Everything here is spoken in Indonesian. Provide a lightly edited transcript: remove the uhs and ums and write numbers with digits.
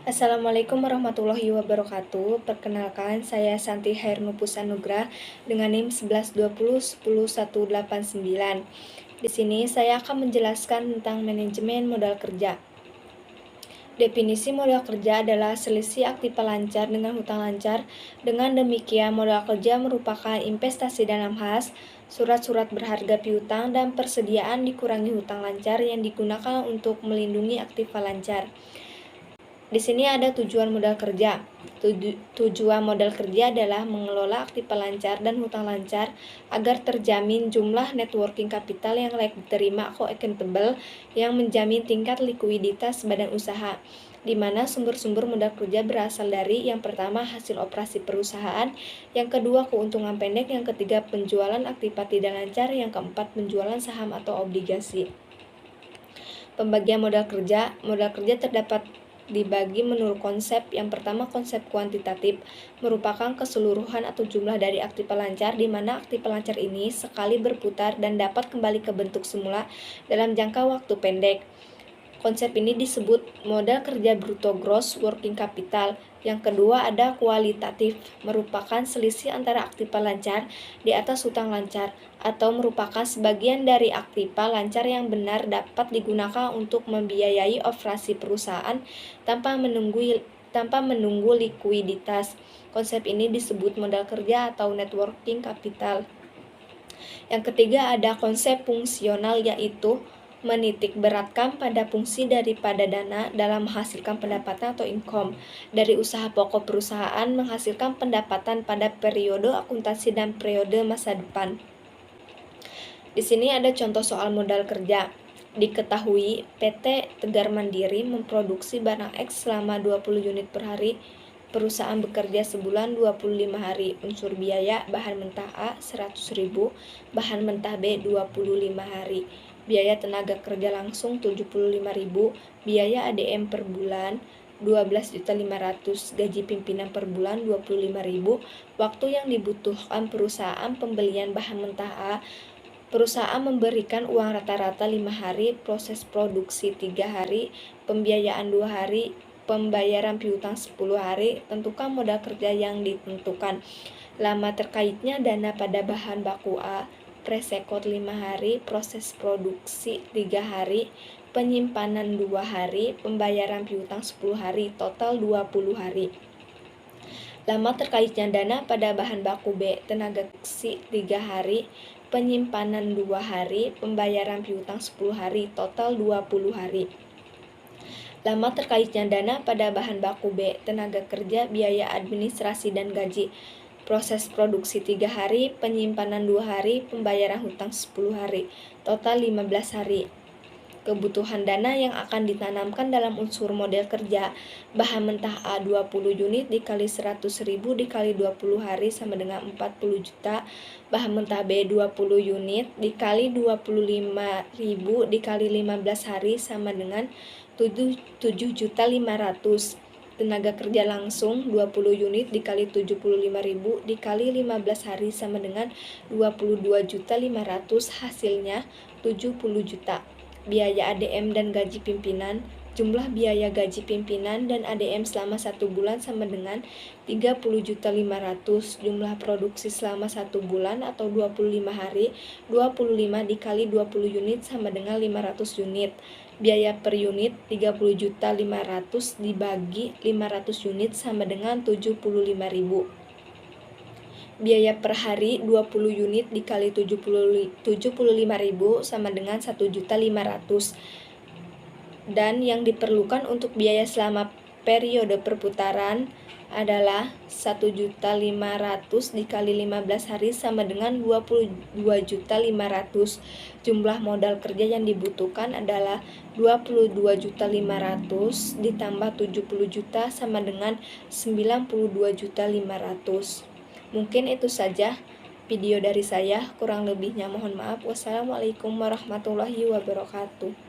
Assalamualaikum warahmatullahi wabarakatuh. Perkenalkan, saya Santi Hairnupus Anugrah dengan NIM 1120101189. Di sini saya akan menjelaskan tentang manajemen modal kerja. Definisi modal kerja adalah selisih aktiva lancar dengan hutang lancar. Dengan demikian, modal kerja merupakan investasi dalam has, surat-surat berharga piutang, dan persediaan dikurangi hutang lancar yang digunakan untuk melindungi aktiva lancar. Di sini ada tujuan modal kerja. Tujuan modal kerja adalah mengelola aktiva lancar dan hutang lancar agar terjamin jumlah networking capital yang layak diterima atau accountable yang menjamin tingkat likuiditas badan usaha, di mana sumber-sumber modal kerja berasal dari yang pertama hasil operasi perusahaan, yang kedua keuntungan pendek, yang ketiga penjualan aktiva tidak lancar, yang keempat penjualan saham atau obligasi. Pembagian modal kerja terdapat dibagi menurut konsep. Yang pertama, konsep kuantitatif merupakan keseluruhan atau jumlah dari aktiva lancar, di mana aktiva lancar ini sekali berputar dan dapat kembali ke bentuk semula dalam jangka waktu pendek. Konsep ini disebut modal kerja bruto gross working capital. Yang kedua ada kualitatif, merupakan selisih antara aktiva lancar di atas hutang lancar, atau merupakan sebagian dari aktiva lancar yang benar dapat digunakan untuk membiayai operasi perusahaan tanpa menunggu likuiditas. Konsep ini disebut modal kerja atau net working capital. Yang ketiga ada konsep fungsional, yaitu menitik beratkan pada fungsi daripada dana dalam menghasilkan pendapatan atau income dari usaha pokok perusahaan, menghasilkan pendapatan pada periode akuntansi dan periode masa depan. Di sini ada contoh soal modal kerja. Diketahui PT Tegar Mandiri memproduksi barang X selama 20 unit per hari. Perusahaan bekerja sebulan 25 hari. Unsur biaya bahan mentah A 100.000, bahan mentah B 25 hari. Biaya tenaga kerja langsung 75.000, biaya ADM per bulan 12.500.000, gaji pimpinan per bulan 25.000. Waktu yang dibutuhkan perusahaan pembelian bahan mentah A, perusahaan memberikan uang rata-rata 5 hari, proses produksi 3 hari, pembiayaan 2 hari, pembayaran piutang 10 hari. Tentukan modal kerja yang ditentukan. Lama terkaitnya dana pada bahan baku A, presekot 5 hari, proses produksi 3 hari, penyimpanan 2 hari, pembayaran piutang 10 hari, total 20 hari. Lama terkaitnya dana pada bahan baku B, tenaga kerja 3 hari, penyimpanan 2 hari, pembayaran piutang 10 hari, total 20 hari. Lama terkaitnya dana pada bahan baku B, tenaga kerja, biaya administrasi dan gaji, proses produksi 3 hari, penyimpanan 2 hari, pembayaran hutang 10 hari, total 15 hari. Kebutuhan dana yang akan ditanamkan dalam unsur model kerja, bahan mentah A 20 unit dikali 100.000 dikali 20 hari sama dengan 40 juta, bahan mentah B 20 unit dikali 25.000 dikali 15 hari sama dengan 7.500.000. Tenaga kerja langsung 20 unit dikali 75.000 dikali 15 hari sama dengan 22.500.000, hasilnya 70 juta. Biaya ADM dan gaji pimpinan, jumlah biaya gaji pimpinan dan ADM selama 1 bulan sama dengan 30.500.000. Jumlah produksi selama 1 bulan atau 25 hari, 25 dikali 20 unit sama dengan 500 unit. Biaya per unit 30.500.000 dibagi 500 unit sama dengan 75.000. Biaya per hari 20 unit dikali 75.000 sama dengan 1.500.000. Dan yang diperlukan untuk biaya selama periode perputaran adalah 1.500.000 dikali 15 hari sama dengan 22.500. Jumlah modal kerja yang dibutuhkan adalah 22.500 ditambah 70 juta sama dengan 92.500. Mungkin itu saja video dari saya, kurang lebihnya mohon maaf. Wassalamualaikum warahmatullahi wabarakatuh.